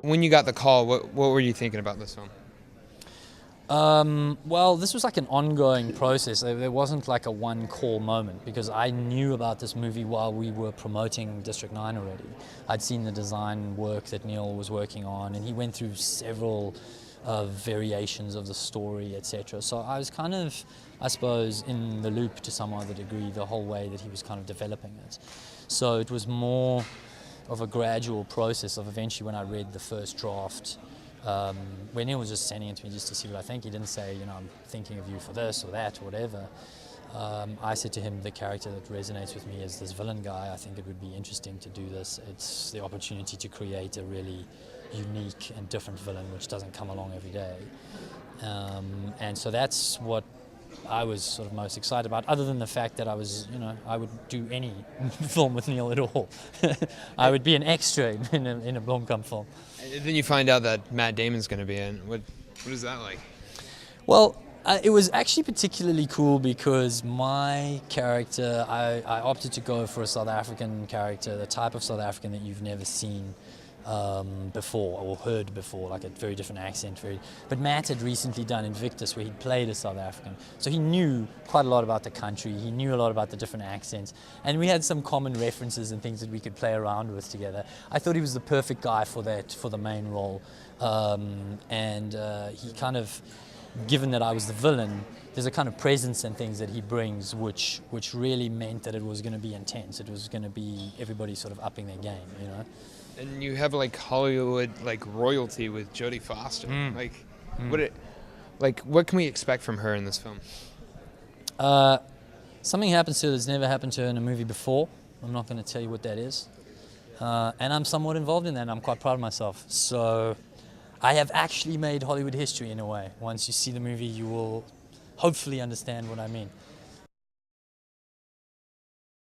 when you got the call, what were you thinking about this film? Well, this was like an ongoing process. There wasn't like a one call moment because I knew about this movie while we were promoting District 9 already. I'd seen the design work that Neil was working on, and he went through several variations of the story, etc. So I was kind of, I suppose, in the loop to some other degree the whole way that he was kind of developing it. So it was more of a gradual process of eventually when I read the first draft, when Neil was just sending it to me just to see what I think. He didn't say, you know, I'm thinking of you for this or that or whatever. I said to him, the character that resonates with me is this villain guy. I think it would be interesting to do this. It's the opportunity to create a really unique and different villain which doesn't come along every day. And so that's what I was sort of most excited about, other than the fact that I was, you know, I would do any film with Neil at all. I would be an extra in a Blomkamp film. And then you find out that Matt Damon's going to be in. What is that like? Well, it was actually particularly cool because my character, I opted to go for a South African character, the type of South African that you've never seen before or heard before, like a very different accent. But Matt had recently done Invictus where he'd played a South African, so he knew quite a lot about the country, he knew a lot about the different accents, and we had some common references and things that we could play around with together. I thought he was the perfect guy for that, for the main role, and he kind of, given that I was the villain, there's a kind of presence and things that he brings which really meant that it was going to be intense. It was going to be everybody sort of upping their game, you know. And you have like Hollywood like royalty with Jodie Foster. What can we expect from her in this film? Something happens to her that's never happened to her in a movie before. I'm not going to tell you what that is. And I'm somewhat involved in that, and I'm quite proud of myself. So I have actually made Hollywood history in a way. Once you see the movie, you will hopefully understand what I mean.